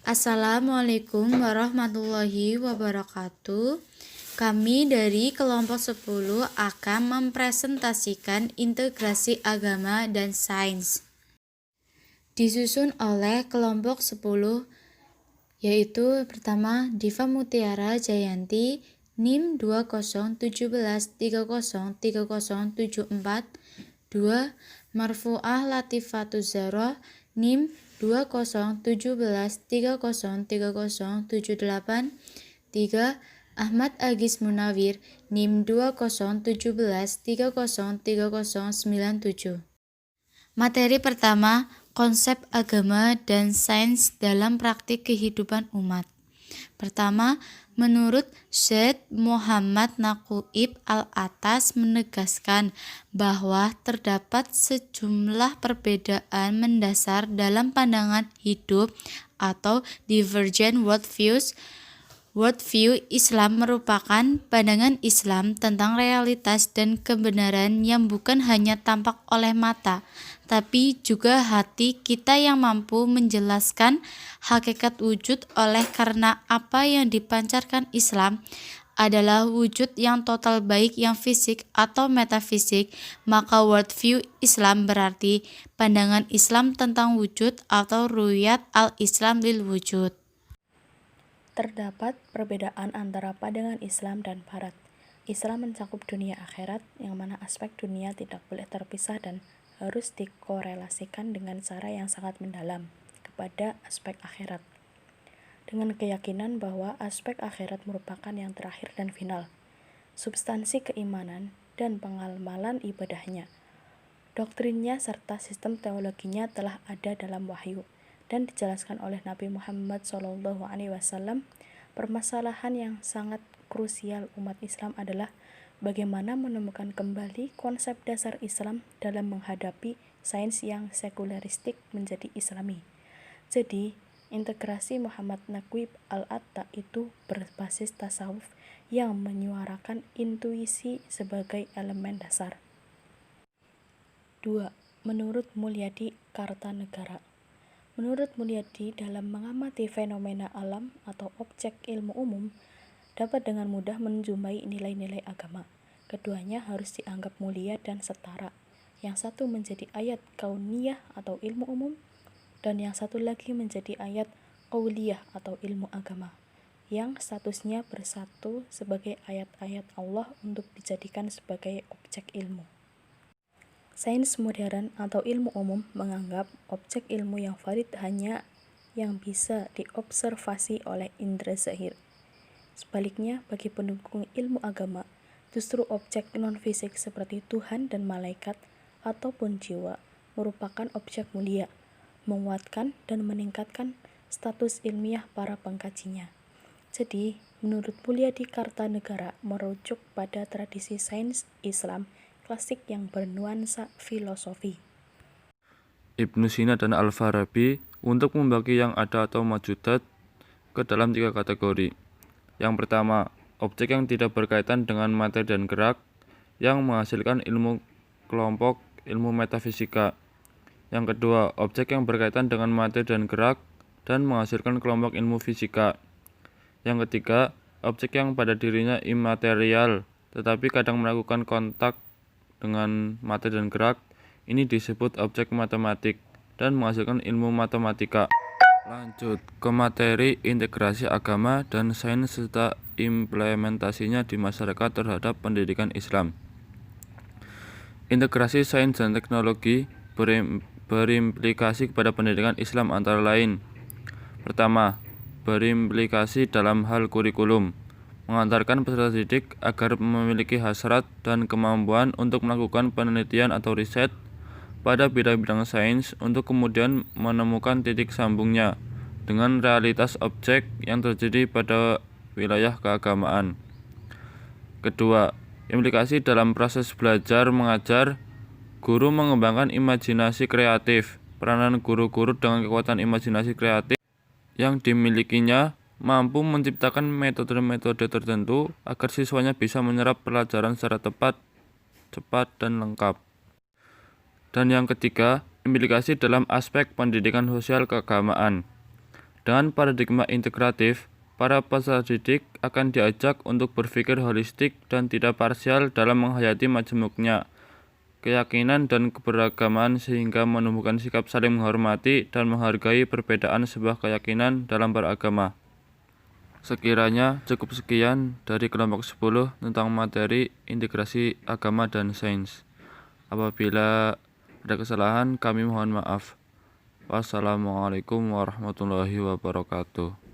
Assalamualaikum warahmatullahi wabarakatuh. Kami dari kelompok 10 akan mempresentasikan integrasi agama dan sains. Disusun oleh kelompok 10, yaitu pertama Diva Mutiara Jayanti, NIM 2017303074, 2. Marfu'ah Latifatul Zahra, NIM 2017303078, 3. Ahmad Agis Munawir, NIM 2017303097. Materi pertama, konsep agama dan sains dalam praktik kehidupan umat. Pertama, menurut Syed Muhammad Naquib Al-Atas menegaskan bahwa terdapat sejumlah perbedaan mendasar dalam pandangan hidup atau divergent worldviews. Worldview Islam merupakan pandangan Islam tentang realitas dan kebenaran yang bukan hanya tampak oleh mata, tapi juga hati kita yang mampu menjelaskan hakikat wujud. Oleh karena apa yang dipancarkan Islam adalah wujud yang total, baik yang fisik atau metafisik, maka worldview Islam berarti pandangan Islam tentang wujud atau ru'yat al-Islam lil wujud. Terdapat perbedaan antara pandangan Islam dan Barat. Islam mencakup dunia akhirat, yang mana aspek dunia tidak boleh terpisah dan harus dikorelasikan dengan cara yang sangat mendalam kepada aspek akhirat, dengan keyakinan bahwa aspek akhirat merupakan yang terakhir dan final, substansi keimanan dan pengamalan ibadahnya. Doktrinnya serta sistem teologinya telah ada dalam wahyu dan dijelaskan oleh Nabi Muhammad SAW. Permasalahan yang sangat krusial umat Islam adalah bagaimana menemukan kembali konsep dasar Islam dalam menghadapi sains yang sekuleristik menjadi Islami. Jadi, integrasi Muhammad Naquib Al-Atta itu berbasis tasawuf yang menyuarakan intuisi sebagai elemen dasar. 2. Menurut Mulyadi Kartanegara. Menurut Mulyadi, dalam mengamati fenomena alam atau objek ilmu umum dapat dengan mudah menjumpai nilai-nilai agama. Keduanya harus dianggap mulia dan setara. Yang satu menjadi ayat kauniyah atau ilmu umum, dan yang satu lagi menjadi ayat qauliyah atau ilmu agama, yang statusnya bersatu sebagai ayat-ayat Allah untuk dijadikan sebagai objek ilmu. Sains modern atau ilmu umum menganggap objek ilmu yang valid hanya yang bisa diobservasi oleh indera zahir. Sebaliknya, bagi pendukung ilmu agama, justru objek non-fisik seperti Tuhan dan malaikat ataupun jiwa merupakan objek mulia, menguatkan dan meningkatkan status ilmiah para pengkajinya. Jadi, menurut Mulyadi Kartanegara merujuk pada tradisi sains Islam klasik yang bernuansa filosofi. Ibnu Sina dan Al-Farabi untuk membagi yang ada atau majudat ke dalam 3 kategori. Yang pertama, objek yang tidak berkaitan dengan materi dan gerak yang menghasilkan ilmu kelompok ilmu metafisika. Yang kedua, objek yang berkaitan dengan materi dan gerak dan menghasilkan kelompok ilmu fisika. Yang ketiga, objek yang pada dirinya imaterial tetapi kadang melakukan kontak dengan materi dan gerak, ini disebut objek matematik dan menghasilkan ilmu matematika. Lanjut ke materi integrasi agama dan sains serta implementasinya di masyarakat terhadap pendidikan Islam. Integrasi sains dan teknologi berimplikasi kepada pendidikan Islam antara lain. Pertama, berimplikasi dalam hal kurikulum, mengantarkan peserta didik agar memiliki hasrat dan kemampuan untuk melakukan penelitian atau riset pada bidang-bidang sains untuk kemudian menemukan titik sambungnya dengan realitas objek yang terjadi pada wilayah keagamaan. Kedua, implikasi dalam proses belajar mengajar, guru mengembangkan imajinasi kreatif. Peranan guru-guru dengan kekuatan imajinasi kreatif yang dimilikinya mampu menciptakan metode-metode tertentu agar siswanya bisa menyerap pelajaran secara tepat, cepat, dan lengkap. Dan yang ketiga, implikasi dalam aspek pendidikan sosial keagamaan. Dengan paradigma integratif, para peserta didik akan diajak untuk berpikir holistik dan tidak parsial dalam menghayati majemuknya keyakinan dan keberagaman sehingga menumbuhkan sikap saling menghormati dan menghargai perbedaan sebuah keyakinan dalam beragama. Sekiranya cukup sekian dari kelompok 10 tentang materi integrasi agama dan sains. Apabila ada kesalahan, kami mohon maaf. Wassalamualaikum warahmatullahi wabarakatuh.